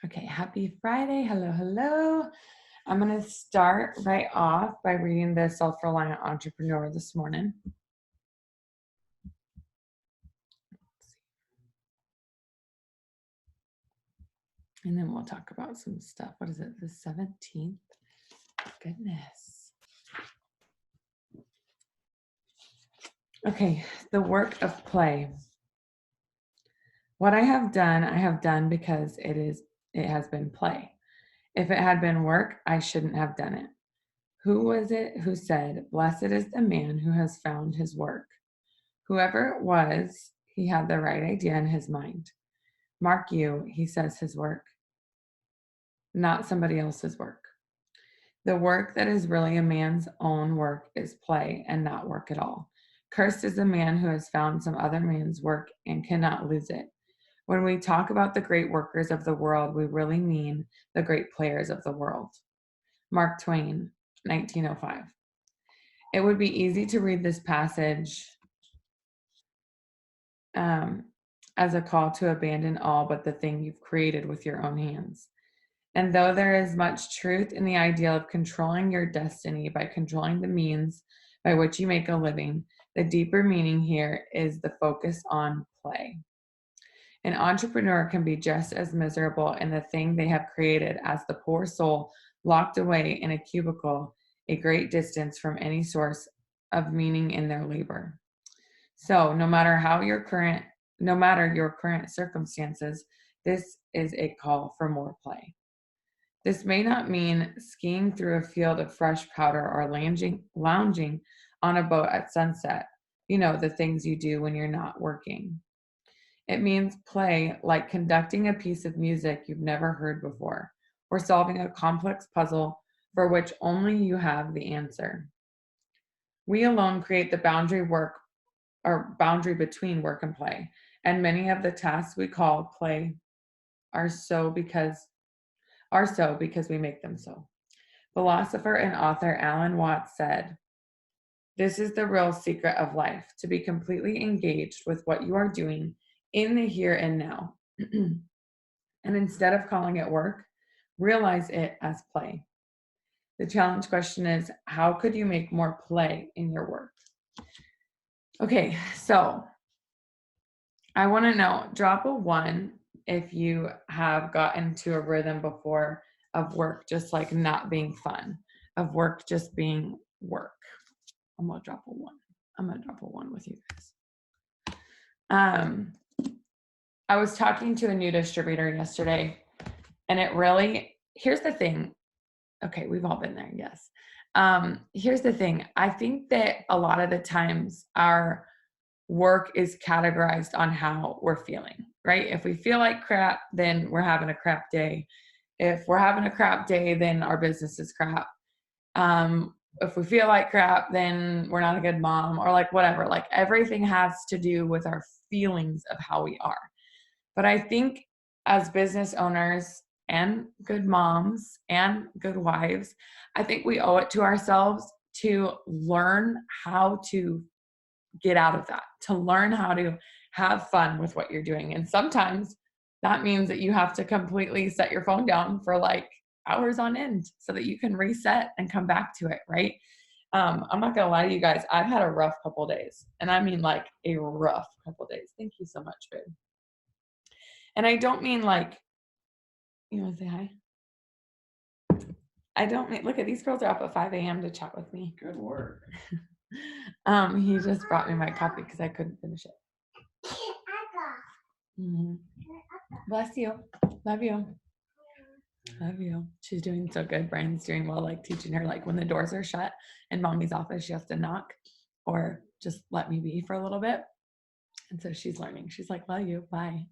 Okay, happy Friday. Hello, hello. I'm going to start right off by reading the Self-Reliant Entrepreneur this morning. And then we'll talk about some stuff. What is it? The 17th? Goodness. Okay, the work of play. What I have done because it has been play. If it had been work, I shouldn't have done it. Who was it who said, "Blessed is the man who has found his work"? Whoever it was, he had the right idea in his mind. Mark you, he says his work, not somebody else's work. The work that is really a man's own work is play and not work at all. Cursed is the man who has found some other man's work and cannot lose it. When we talk about the great workers of the world, we really mean the great players of the world. Mark Twain, 1905. It would be easy to read this passage as a call to abandon all but the thing you've created with your own hands. And though there is much truth in the idea of controlling your destiny by controlling the means by which you make a living, the deeper meaning here is the focus on play. An entrepreneur can be just as miserable in the thing they have created as the poor soul locked away in a cubicle a great distance from any source of meaning in their labor. So, no matter your current circumstances, this is a call for more play. This may not mean skiing through a field of fresh powder or lounging on a boat at sunset, the things you do when you're not working. It means play like conducting a piece of music you've never heard before, or solving a complex puzzle for which only you have the answer. We alone create the boundary between work and play, and many of the tasks we call play are so because we make them so. Philosopher and author Alan Watts said, "This is the real secret of life, to be completely engaged with what you are doing in the here and now." And instead of calling it work, realize it as play. The challenge question is, how could you make more play in your work? Okay, so I want to know, drop a 1 if you have gotten to a rhythm before of work just like not being fun, of work just being work. I'm gonna drop a 1. I'm gonna drop a 1 with you guys. I was talking to a new distributor yesterday, and here's the thing. Okay, we've all been there, yes. Here's the thing. I think that a lot of the times our work is categorized on how we're feeling, right? If we feel like crap, then we're having a crap day. If we're having a crap day, then our business is crap. If we feel like crap, then we're not a good mom, or like whatever. Like everything has to do with our feelings of how we are. But I think as business owners and good moms and good wives, I think we owe it to ourselves to learn how to get out of that, to learn how to have fun with what you're doing. And sometimes that means that you have to completely set your phone down for like hours on end so that you can reset and come back to it, right? I'm not gonna lie to you guys, I've had a rough couple days, and I mean like a rough couple days. Thank you so much, babe. And I don't mean like, you want to say hi? I don't mean, look at these girls are up at 5 a.m. to chat with me. Good work. He just brought me my coffee because I couldn't finish it. Bless you. Love you. Love you. She's doing so good. Brian's doing well, like teaching her, like when the doors are shut in mommy's office, she has to knock or just let me be for a little bit. And so she's learning. She's like, love you. Bye.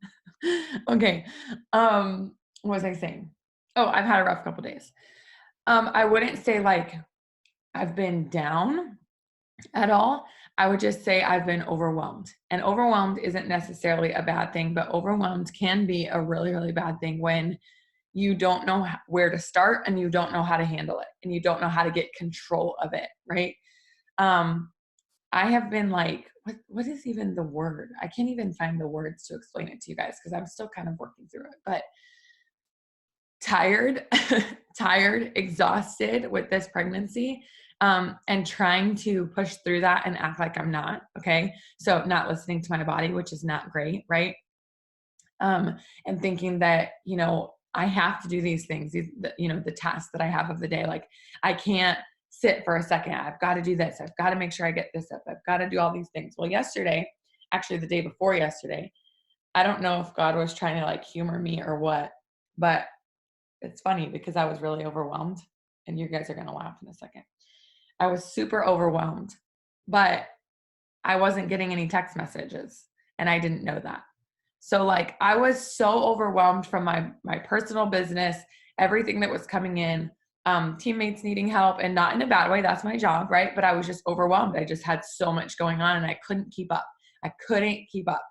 Okay. What was I saying? Oh, I've had a rough couple days. I wouldn't say like I've been down at all. I would just say I've been overwhelmed. And overwhelmed isn't necessarily a bad thing, but overwhelmed can be a really, really bad thing when you don't know where to start and you don't know how to handle it and you don't know how to get control of it, right? I have been like, what is even the word? I can't even find the words to explain it to you guys because I'm still kind of working through it. But tired, tired, exhausted with this pregnancy, and trying to push through that and act like I'm not. Okay. So not listening to my body, which is not great. Right. And thinking that, I have to do these things, the tasks that I have of the day. Like I can't sit for a second. I've got to do this. I've got to make sure I get this up. I've got to do all these things. Well, yesterday, actually the day before yesterday, I don't know if God was trying to like humor me or what, but it's funny because I was really overwhelmed, and you guys are going to laugh in a second. I was super overwhelmed, but I wasn't getting any text messages, and I didn't know that. So like I was so overwhelmed from my personal business, everything that was coming in, teammates needing help, and not in a bad way. That's my job, right? But I was just overwhelmed. I just had so much going on and I couldn't keep up. I couldn't keep up.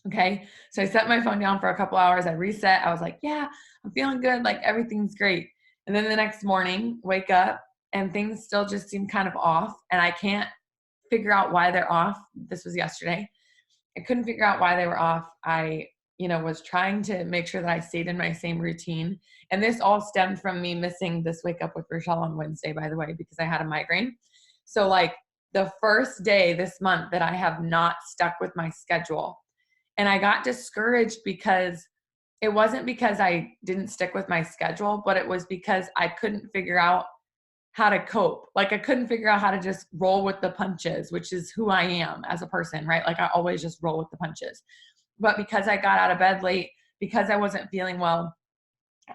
Okay. So I set my phone down for a couple hours. I reset. I was like, yeah, I'm feeling good. Like everything's great. And then the next morning, wake up and things still just seem kind of off. And I can't figure out why they're off. This was yesterday. I couldn't figure out why they were off. I, was trying to make sure that I stayed in my same routine. And this all stemmed from me missing this Wake Up with Rochelle on Wednesday, by the way, because I had a migraine. So like the first day this month that I have not stuck with my schedule. And I got discouraged because it wasn't because I didn't stick with my schedule, but it was because I couldn't figure out how to cope. Like I couldn't figure out how to just roll with the punches, which is who I am as a person, right? Like I always just roll with the punches. But because I got out of bed late, because I wasn't feeling well,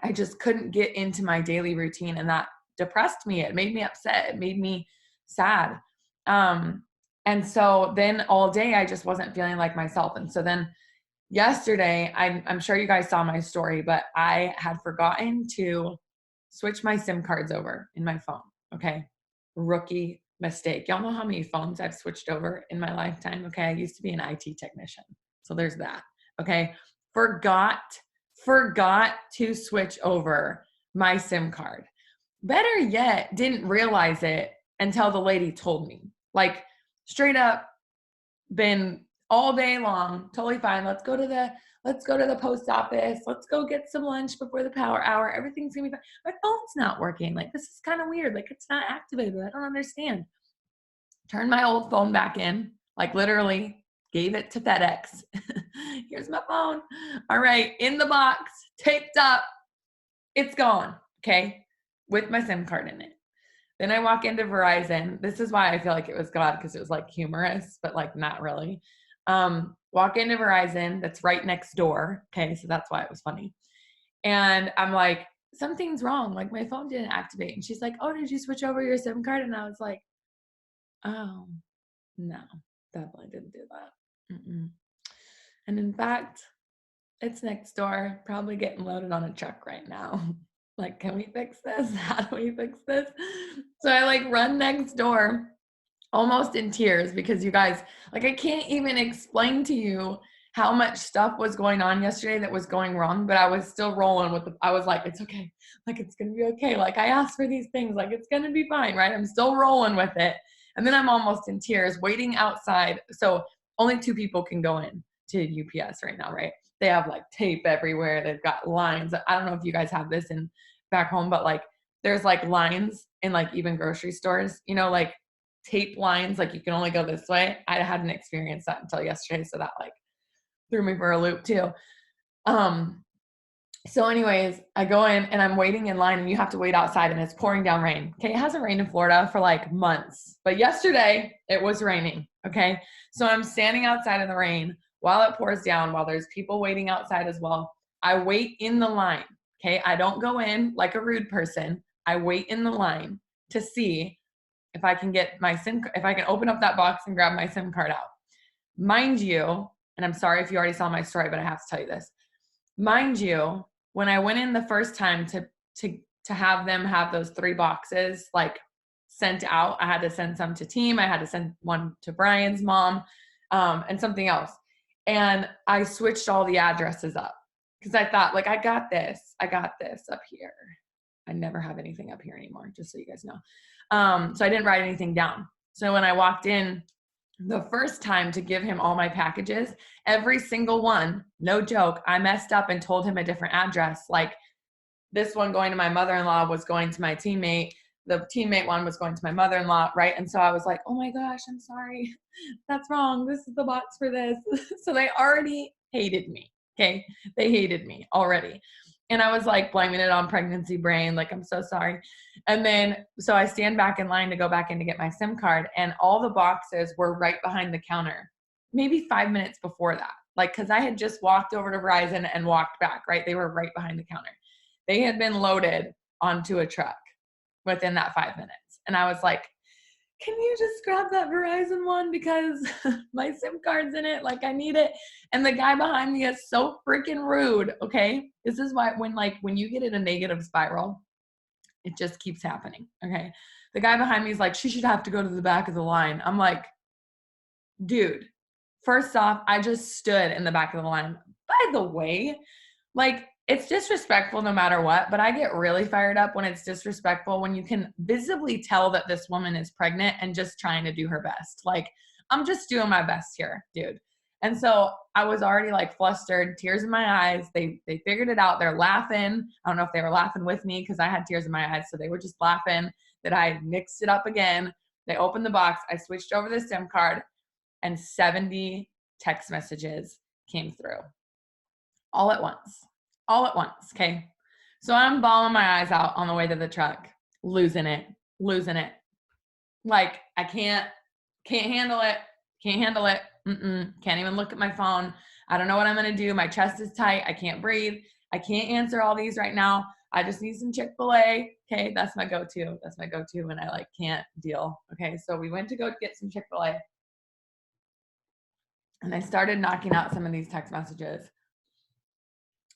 I just couldn't get into my daily routine, and that depressed me. It made me upset. It made me sad. And so then all day I just wasn't feeling like myself. And so then yesterday, I'm sure you guys saw my story, but I had forgotten to switch my SIM cards over in my phone. Okay. Rookie mistake. Y'all know how many phones I've switched over in my lifetime. Okay. I used to be an IT technician. So there's that. Okay. Forgot to switch over my SIM card. Better yet, didn't realize it until the lady told me. Like straight up, been all day long, totally fine. Let's go to the post office. Let's go get some lunch before the power hour. Everything's gonna be fine. My phone's not working. Like this is kind of weird. Like it's not activated. I don't understand. Turn my old phone back in. Like literally gave it to FedEx. Here's my phone. All right, in the box, taped up. It's gone. Okay, with my SIM card in it. Then I walk into Verizon. This is why I feel like it was God, because it was like humorous, but like not really. Walk into Verizon, that's right next door. Okay, so that's why it was funny. And I'm like, something's wrong. Like my phone didn't activate. And she's like, oh, did you switch over your SIM card? And I was like, oh, no, definitely didn't do that. Mm-mm. And in fact, it's next door, probably getting loaded on a truck right now. Like, can we fix this? How do we fix this? So I like run next door almost in tears because you guys, like, I can't even explain to you how much stuff was going on yesterday that was going wrong, but I was still rolling with I was like, it's okay. Like, it's going to be okay. Like, I asked for these things. Like, it's going to be fine, right? I'm still rolling with it. And then I'm almost in tears waiting outside. So only 2 people can go in to UPS right now, right? They have like tape everywhere. They've got lines. I don't know if you guys have this in back home, but like there's like lines in like even grocery stores, like tape lines, like you can only go this way. I hadn't experienced that until yesterday. So that like threw me for a loop too. So anyways, I go in and I'm waiting in line, and you have to wait outside, and it's pouring down rain. Okay. It hasn't rained in Florida for like months, but yesterday it was raining. Okay. So I'm standing outside in the rain while it pours down, while there's people waiting outside as well. I wait in the line. Okay. I don't go in like a rude person. I wait in the line to see if I can get my if I can open up that box and grab my SIM card out. Mind you, and I'm sorry if you already saw my story, but I have to tell you this. Mind you, when I went in the first time to have them have those 3 boxes like sent out, I had to send some to team. I had to send one to Brian's mom, and something else. And I switched all the addresses up because I thought, like, I got this up here. I never have anything up here anymore, just so you guys know. So I didn't write anything down. So when I walked in the first time to give him all my packages, every single one, no joke, I messed up and told him a different address, like this one going to my mother-in-law was going to my teammate. The teammate one was going to my mother-in-law, right? And so I was like, oh my gosh, I'm sorry. That's wrong. This is the box for this. So they already hated me. Okay. They hated me already. And I was like blaming it on pregnancy brain. Like, I'm so sorry. And then, so I stand back in line to go back in to get my SIM card, and all the boxes were right behind the counter, maybe 5 minutes before that. Like, cause I had just walked over to Verizon and walked back, right? They were right behind the counter. They had been loaded onto a truck within that 5 minutes. And I was like, can you just grab that Verizon one because my SIM card's in it, like I need it. And the guy behind me is so freaking rude, okay? This is why when you get in a negative spiral, it just keeps happening, okay? The guy behind me is like, she should have to go to the back of the line. I'm like, dude, first off, I just stood in the back of the line. By the way, like, it's disrespectful no matter what, but I get really fired up when it's disrespectful, when you can visibly tell that this woman is pregnant and just trying to do her best. Like, I'm just doing my best here, dude. And so I was already like flustered, tears in my eyes. They figured it out. They're laughing. I don't know if they were laughing with me because I had tears in my eyes. So they were just laughing that I mixed it up again. They opened the box. I switched over the SIM card, and 70 text messages came through all at once. All at once, okay? So I'm bawling my eyes out on the way to the truck, losing it. Like, I can't handle it. Can't even look at my phone. I don't know what I'm gonna do. My chest is tight. I can't breathe. I can't answer all these right now. I just need some Chick-fil-A. Okay, that's my go-to. That's my go-to when I can't deal. Okay, so we went to go get some Chick-fil-A, and I started knocking out some of these text messages.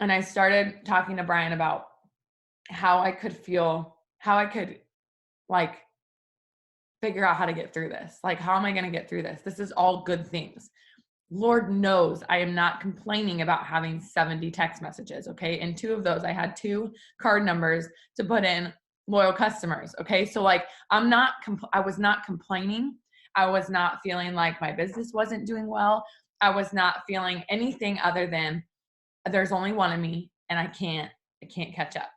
And I started talking to Brian about how I could figure out how to get through this. Like, how am I going to get through this? This is all good things. Lord knows I am not complaining about having 70 text messages. Okay. And 2 of those, I had 2 card numbers to put in loyal customers. Okay. So I was not complaining. I was not feeling like my business wasn't doing well. I was not feeling anything other than there's only one of me and I can't catch up.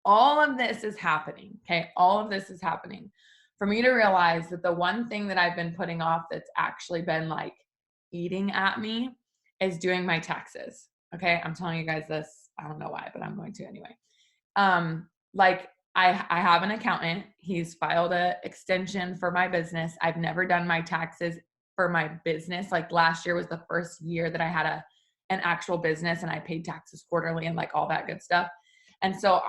All of this is happening, okay? All of this is happening for me to realize that the one thing that I've been putting off that's actually been eating at me is doing my taxes, okay? I'm telling you guys this, I don't know why, but I'm going to anyway. I have an accountant. He's filed an extension for my business. I've never done my taxes for my business. Last year was the first year that I had an actual business and I paid taxes quarterly and all that good stuff. And so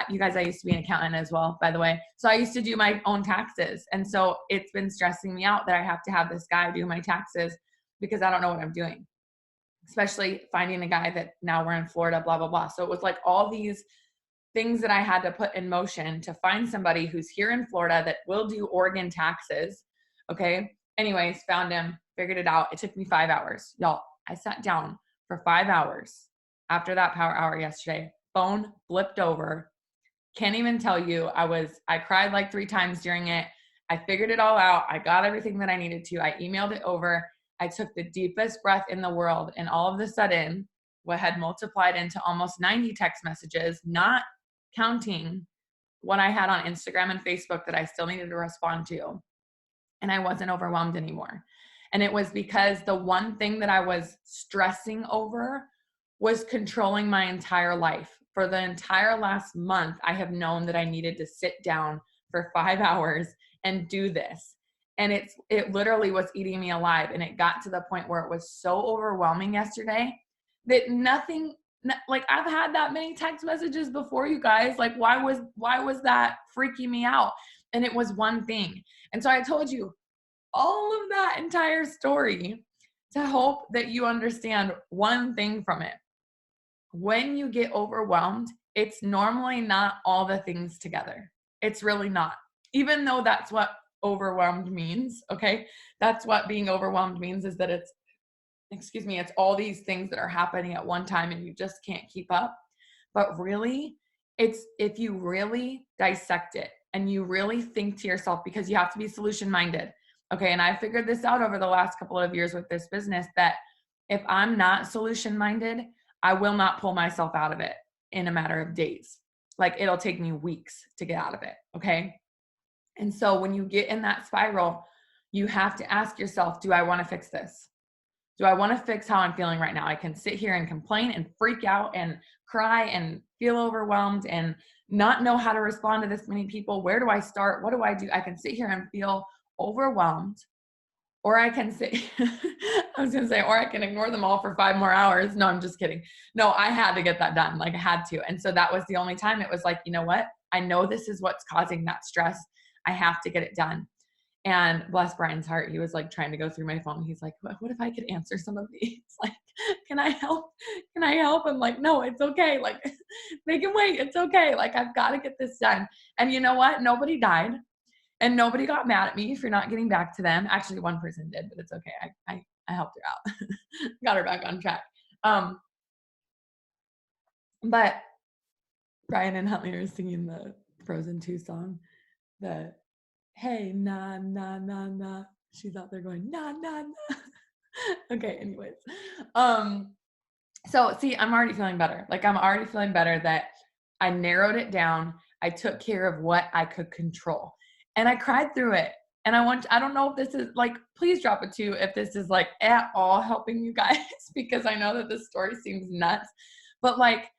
you guys, I used to be an accountant as well, by the way. So I used to do my own taxes. And so it's been stressing me out that I have to have this guy do my taxes because I don't know what I'm doing, especially finding a guy that now we're in Florida, blah, blah, blah. So it was all these things that I had to put in motion to find somebody who's here in Florida that will do Oregon taxes. Okay. Anyways, found him, figured it out. It took me 5 hours. Y'all, I sat down for 5 hours after that power hour yesterday. Phone flipped over. Can't even tell you. I cried 3 times during it. I figured it all out. I got everything that I needed to. I emailed it over. I took the deepest breath in the world. And all of a sudden, what had multiplied into almost 90 text messages, not counting what I had on Instagram and Facebook that I still needed to respond to. And I wasn't overwhelmed anymore. And it was because the one thing that I was stressing over was controlling my entire life. For the entire last month, I have known that I needed to sit down for 5 hours and do this. And it literally was eating me alive. And it got to the point where it was so overwhelming yesterday that nothing, I've had that many text messages before, you guys. Why was that freaking me out? And it was one thing. And so I told you all of that entire story to hope that you understand one thing from it. When you get overwhelmed, it's normally not all the things together. It's really not. Even though that's what overwhelmed means, okay? That's what being overwhelmed means, is that it's all these things that are happening at one time and you just can't keep up. But really, it's if you really dissect it and you really think to yourself, because you have to be solution-minded, okay? And I figured this out over the last couple of years with this business, that if I'm not solution-minded, I will not pull myself out of it in a matter of days. Like it'll take me weeks to get out of it. Okay. And so when you get in that spiral, you have to ask yourself, do I want to fix this? Do I want to fix how I'm feeling right now? I can sit here and complain and freak out and cry and feel overwhelmed and not know how to respond to this many people. Where do I start? What do I do? I can sit here and feel overwhelmed, or I can say, I was going to say, or I can ignore them all for 5 more hours. No, I'm just kidding. No, I had to get that done. Like I had to. And so that was the only time it was like, you know what? I know this is what's causing that stress. I have to get it done. And bless Brian's heart, he was like trying to go through my phone. He's like, what if I could answer some of these? Like, can I help? Can I help? I'm like, no, it's okay. Like, they can wait. It's okay. Like, I've got to get this done. And you know what? Nobody died. And nobody got mad at me for not getting back to them. Actually, one person did, but it's okay. I helped her out. Got her back on track. But Brian and Huntley are singing the Frozen 2 song. The hey, nah, nah, nah, nah. She's out there going, nah, nah, nah. Okay, anyways. So see, I'm already feeling better. Like I'm already feeling better that I narrowed it down. I took care of what I could control. And I cried through it. And I don't know if this is like, please drop a 2 if this is like at all helping you guys, because I know that this story seems nuts. But like,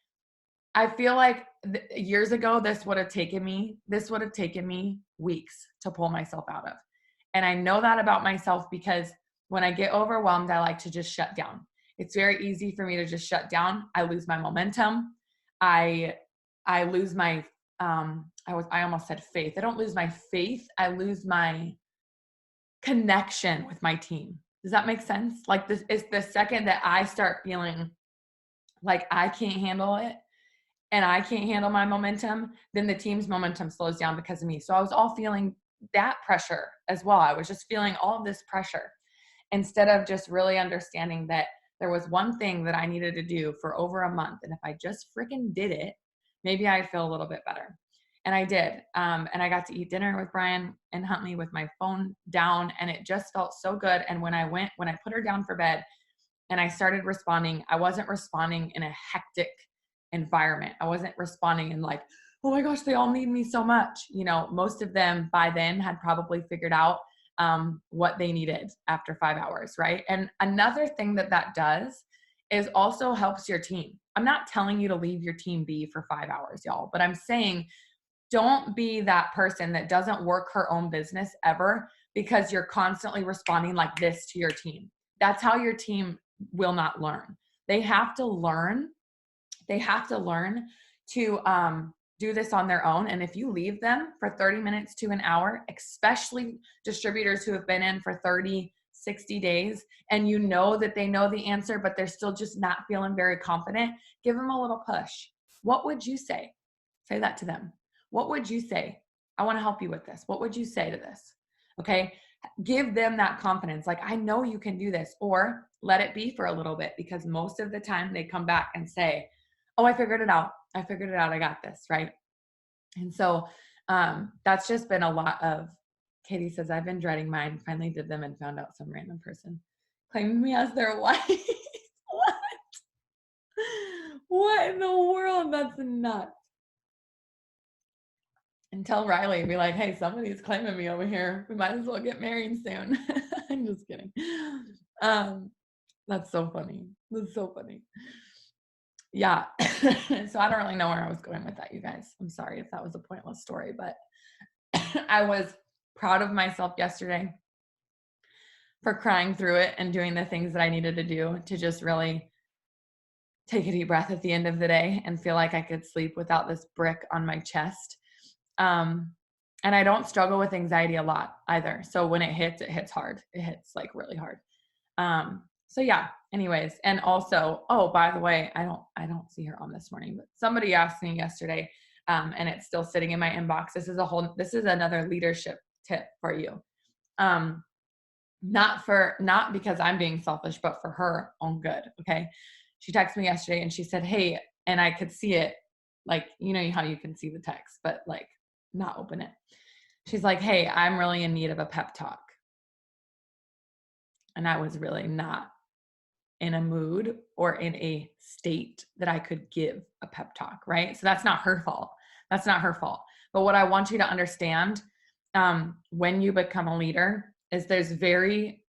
I feel like years ago, this would have taken me weeks to pull myself out of. And I know that about myself because when I get overwhelmed, I like to just shut down. It's very easy for me to just shut down. I lose my momentum. I lose my, I almost said faith. I don't lose my faith. I lose my connection with my team. Does that make sense? Like this is the second that I start feeling like I can't handle it and I can't handle my momentum, then the team's momentum slows down because of me. So I was all feeling that pressure as well. I was just feeling all of this pressure instead of just really understanding that there was one thing that I needed to do for over a month. And if I just freaking did it, maybe I'd feel a little bit better. And I did. And I got to eat dinner with Brian and Huntley with my phone down, and it just felt so good. And when I put her down for bed and I started responding, I wasn't responding in a hectic environment. I wasn't responding in like, oh my gosh, they all need me so much. You know, most of them by then had probably figured out what they needed after 5 hours, right? And another thing that does is also helps your team. I'm not telling you to leave your team be for 5 hours, y'all, but I'm saying don't be that person that doesn't work her own business ever because you're constantly responding like this to your team. That's how your team will not learn. They have to learn to do this on their own. And if you leave them for 30 minutes to an hour, especially distributors who have been in for 30, 60 days, and you know that they know the answer, but they're still just not feeling very confident, give them a little push. What would you say? Say that to them. What would you say? I want to help you with this. What would you say to this? Okay. Give them that confidence. Like, I know you can do this, or let it be for a little bit, because most of the time they come back and say, oh, I figured it out. I got this. Right. And so that's just been a lot of, Katie says, I've been dreading mine. Finally did them and found out some random person claimed me as their wife. What? What in the world? That's nuts. And tell Riley, be like, hey, somebody's claiming me over here. We might as well get married soon. I'm just kidding. That's so funny. That's so funny. Yeah. So I don't really know where I was going with that, you guys. I'm sorry if that was a pointless story, but I was proud of myself yesterday for crying through it and doing the things that I needed to do to just really take a deep breath at the end of the day and feel like I could sleep without this brick on my chest. And I don't struggle with anxiety a lot either. So when it hits hard. It hits like really hard. So yeah, anyways. And also, oh, by the way, I don't see her on this morning, but somebody asked me yesterday, and it's still sitting in my inbox. This is another leadership tip for you. Not because I'm being selfish, but for her own good. Okay. She texted me yesterday and she said, hey, and I could see it, like, you know how you can see the text, but like not open it. She's like, hey, I'm really in need of a pep talk. And I was really not in a mood or in a state that I could give a pep talk, right? So that's not her fault. That's not her fault. But what I want you to understand, when you become a leader, is there's really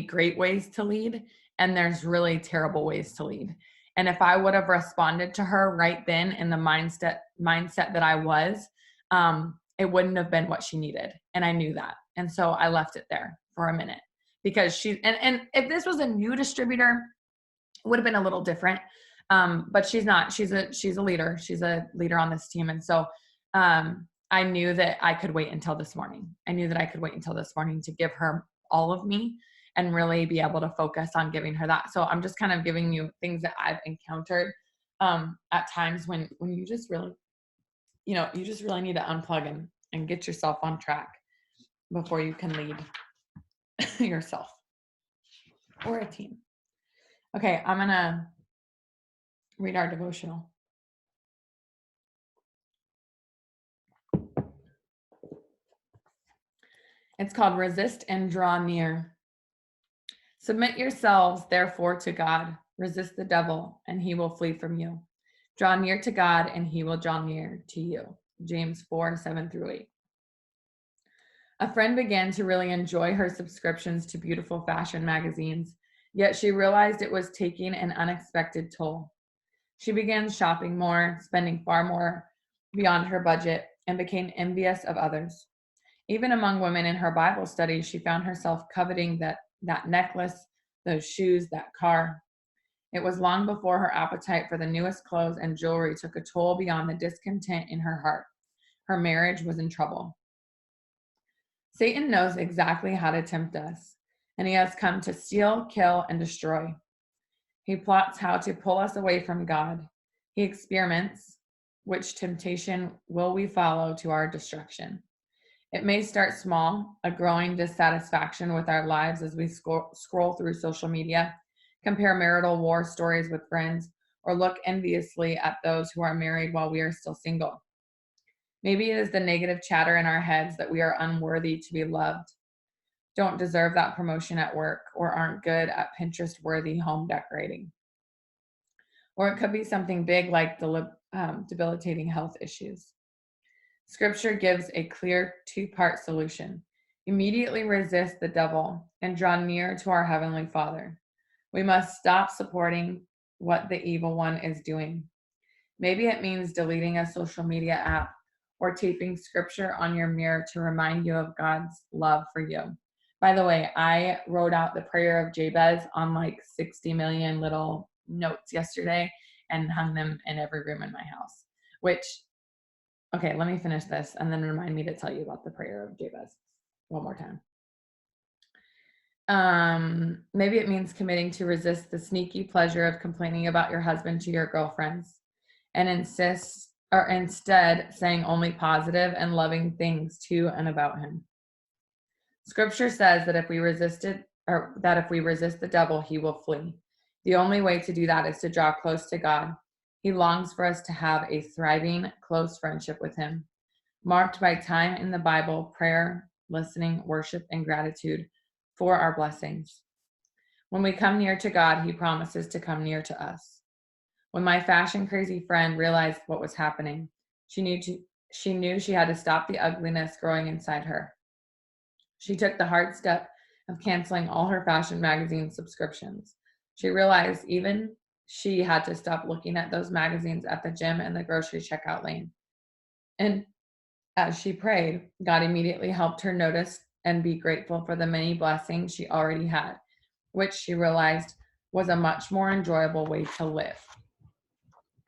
great ways to lead, and there's really terrible ways to lead. And if I would have responded to her right then in the mindset that I was, it wouldn't have been what she needed. And I knew that. And so I left it there for a minute, because and if this was a new distributor, it would have been a little different. But she's not. She's a leader. She's a leader on this team. And so I knew that I could wait until this morning. I knew that I could wait until this morning to give her all of me and really be able to focus on giving her that. So I'm just kind of giving you things that I've encountered at times when you just really, you just really need to unplug and get yourself on track before you can lead yourself or a team. Okay, I'm going to read our devotional. It's called Resist and Draw Near. Submit yourselves, therefore, to God. Resist the devil, and he will flee from you. Draw near to God, and he will draw near to you. James 4:7-8. A friend began to really enjoy her subscriptions to beautiful fashion magazines, yet she realized it was taking an unexpected toll. She began shopping more, spending far more beyond her budget, and became envious of others. Even among women in her Bible study, she found herself coveting that necklace, those shoes, that car. It was long before her appetite for the newest clothes and jewelry took a toll beyond the discontent in her heart. Her marriage was in trouble. Satan knows exactly how to tempt us, and he has come to steal, kill, and destroy. He plots how to pull us away from God. He experiments which temptation will we follow to our destruction. It may start small, a growing dissatisfaction with our lives as we scroll through social media, compare marital war stories with friends, or look enviously at those who are married while we are still single. Maybe it is the negative chatter in our heads that we are unworthy to be loved, don't deserve that promotion at work, or aren't good at Pinterest-worthy home decorating. Or it could be something big like debilitating health issues. Scripture gives a clear two-part solution. Immediately resist the devil and draw near to our Heavenly Father. We must stop supporting what the evil one is doing. Maybe it means deleting a social media app or taping scripture on your mirror to remind you of God's love for you. By the way, I wrote out the prayer of Jabez on like 60 million little notes yesterday and hung them in every room in my house, okay, let me finish this and then remind me to tell you about the prayer of Jabez one more time. Maybe it means committing to resist the sneaky pleasure of complaining about your husband to your girlfriends and instead saying only positive and loving things to and about him. Scripture says that if we resist the devil, he will flee. The only way to do that is to draw close to God. He longs for us to have a thriving, close friendship with him, marked by time in the Bible, prayer, listening, worship, and gratitude for our blessings. When we come near to God, he promises to come near to us. When my fashion crazy friend realized what was happening, she knew she had to stop the ugliness growing inside her. She took the hard step of canceling all her fashion magazine subscriptions. She realized even she had to stop looking at those magazines at the gym and the grocery checkout lane. And as she prayed, God immediately helped her notice and be grateful for the many blessings she already had, which she realized was a much more enjoyable way to live.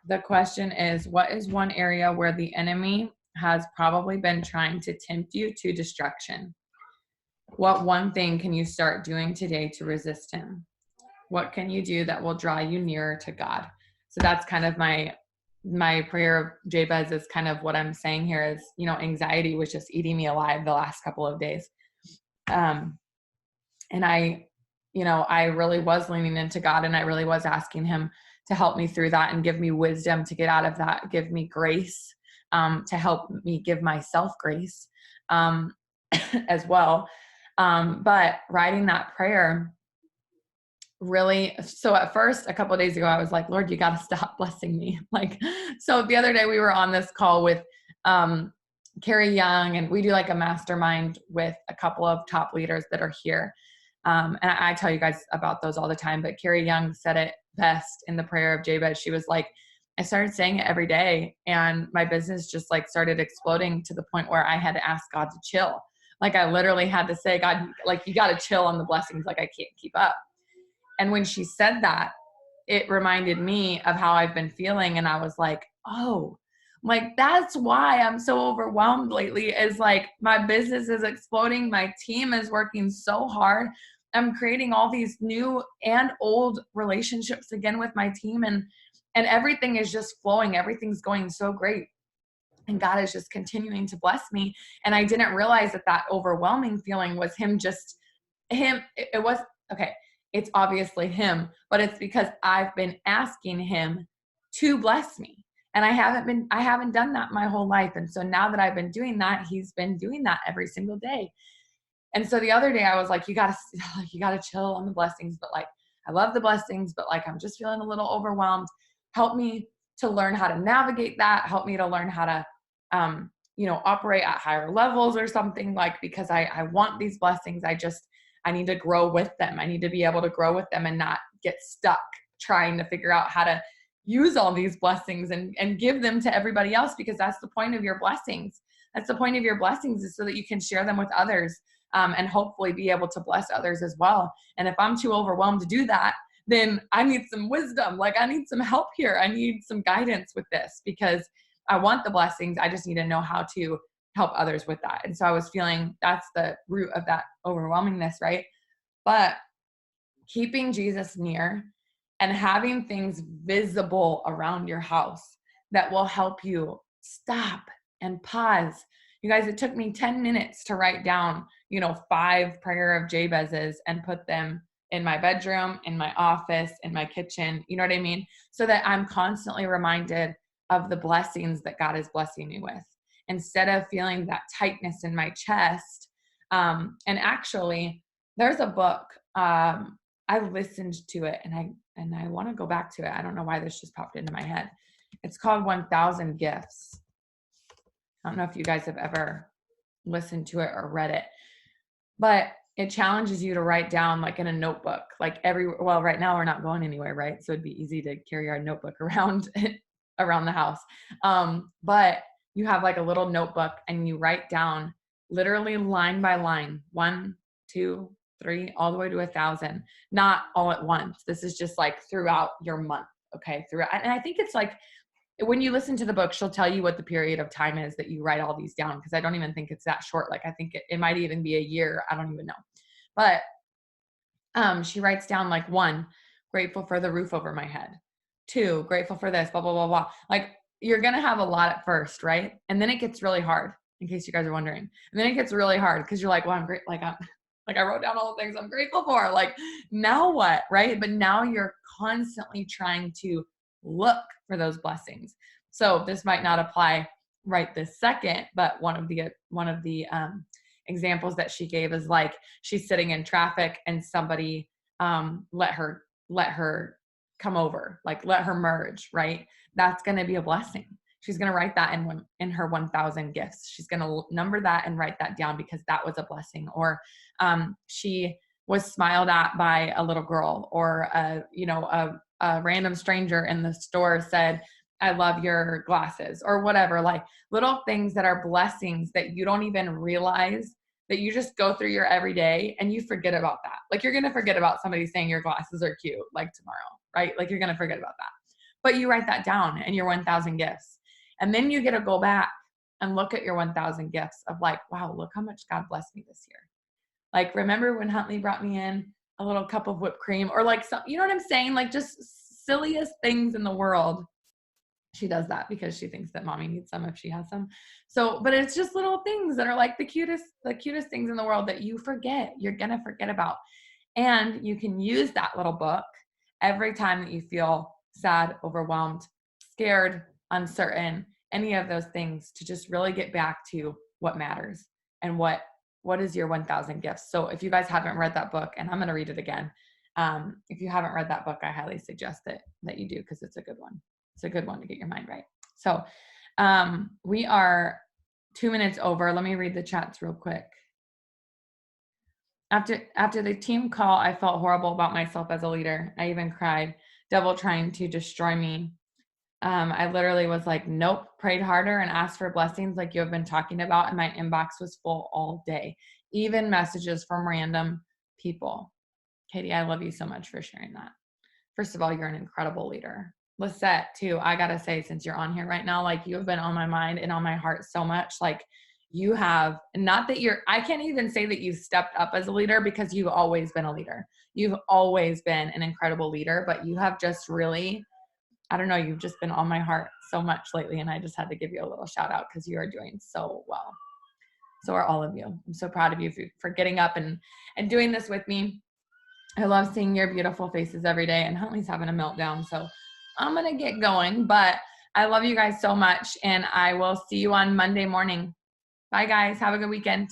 The question is, what is one area where the enemy has probably been trying to tempt you to destruction? What one thing can you start doing today to resist him? What can you do that will draw you nearer to God? So that's kind of my prayer of Jabez is kind of what I'm saying here is, anxiety was just eating me alive the last couple of days. And I really was leaning into God, and I really was asking him to help me through that and give me wisdom to get out of that, give me grace, to help me give myself grace as well. But writing that prayer, really, so at first, a couple of days ago, I was like, Lord, you got to stop blessing me. Like, so the other day we were on this call with Carrie Young, and we do like a mastermind with a couple of top leaders that are here. And I tell you guys about those all the time, but Carrie Young said it best in the prayer of Jabez. She was like, I started saying it every day, and my business just like started exploding to the point where I had to ask God to chill. Like I literally had to say, God, like you got to chill on the blessings. Like I can't keep up. And when she said that, it reminded me of how I've been feeling. And I was like, oh, like that's why I'm so overwhelmed lately, is like my business is exploding. My team is working so hard. I'm creating all these new and old relationships again with my team, and everything is just flowing. Everything's going so great. And God is just continuing to bless me. And I didn't realize that that overwhelming feeling was it was, okay, it's obviously him, but it's because I've been asking him to bless me. And I haven't done that my whole life. And so now that I've been doing that, he's been doing that every single day. And so the other day I was like, you gotta chill on the blessings, but like, I love the blessings, but like, I'm just feeling a little overwhelmed. Help me to learn how to navigate that. Help me to learn how to, operate at higher levels or something, like, because I want these blessings. I need to grow with them. I need to be able to grow with them and not get stuck trying to figure out how to use all these blessings and give them to everybody else, because that's the point of your blessings. That's the point of your blessings, is so that you can share them with others, and hopefully be able to bless others as well. And if I'm too overwhelmed to do that, then I need some wisdom. Like I need some help here. I need some guidance with this, because I want the blessings. I just need to know how to help others with that. And so I was feeling that's the root of that overwhelmingness, right? But keeping Jesus near and having things visible around your house that will help you stop and pause. You guys, it took me 10 minutes to write down, 5 prayer of Jabez's and put them in my bedroom, in my office, in my kitchen. You know what I mean? So that I'm constantly reminded of the blessings that God is blessing me with, instead of feeling that tightness in my chest. And actually, there's a book. I listened to it, and I want to go back to it. I don't know why this just popped into my head. It's called 1,000 Gifts. I don't know if you guys have ever listened to it or read it, but it challenges you to write down, like in a notebook, like well, right now we're not going anywhere, right? So it'd be easy to carry our notebook around around the house. But you have like a little notebook and you write down literally line by line, 1, 2, 3, all the way to 1,000, not all at once. This is just like throughout your month. Okay. Throughout. And I think it's like, when you listen to the book, she'll tell you what the period of time is that you write all these down. Cause I don't even think it's that short. Like I think it might even be a year. I don't even know. But she writes down like 1, grateful for the roof over my head. 2, grateful for this, blah, blah, blah, blah. Like you're going to have a lot at first, right? And then it gets really hard, in case you guys are wondering. And then it gets really hard because you're like, well, I'm great. Like I wrote down all the things I'm grateful for. Like now what, right? But now you're constantly trying to look for those blessings. So this might not apply right this second, but one of the examples that she gave is like she's sitting in traffic and somebody let her come over, like let her merge, right? That's going to be a blessing. She's going to write that in her 1,000 gifts. She's going to number that and write that down because that was a blessing. Or she was smiled at by a little girl, or a random stranger in the store said, I love your glasses, or whatever, like little things that are blessings that you don't even realize, that you just go through your everyday and you forget about that. Like you're going to forget about somebody saying your glasses are cute, like tomorrow, right? Like you're going to forget about that, but you write that down in your 1,000 gifts. And then you get to go back and look at your 1,000 gifts of like, wow, look how much God blessed me this year. Like, remember when Huntley brought me in a little cup of whipped cream, or like some, you know what I'm saying? Like just silliest things in the world. She does that because she thinks that mommy needs some if she has some. So, but it's just little things that are like the cutest things in the world that you forget. You're going to forget about. And you can use that little book every time that you feel sad, overwhelmed, scared, uncertain, any of those things, to just really get back to what matters and what is your 1,000 gifts. So if you guys haven't read that book, and I'm going to read it again, If you haven't read that book, I highly suggest that you do, because it's a good one. It's a good one to get your mind right. So we are 2 minutes over. Let me read the chats real quick. After the team call, I felt horrible about myself as a leader. I even cried. Devil trying to destroy me. I literally was like, nope, prayed harder and asked for blessings like you have been talking about. And my inbox was full all day, even messages from random people. Katie, I love you so much for sharing that. First of all, you're an incredible leader. Lisette, too, I got to say, since you're on here right now, like, you have been on my mind and on my heart so much. Like, you have, not that I can't even say that you've stepped up as a leader, because you've always been a leader. You've always been an incredible leader, but you have just really, I don't know, you've just been on my heart so much lately. And I just had to give you a little shout out, because you are doing so well. So are all of you. I'm so proud of you for getting up and doing this with me. I love seeing your beautiful faces every day, and Huntley's having a meltdown, so I'm going to get going, but I love you guys so much, and I will see you on Monday morning. Bye, guys. Have a good weekend.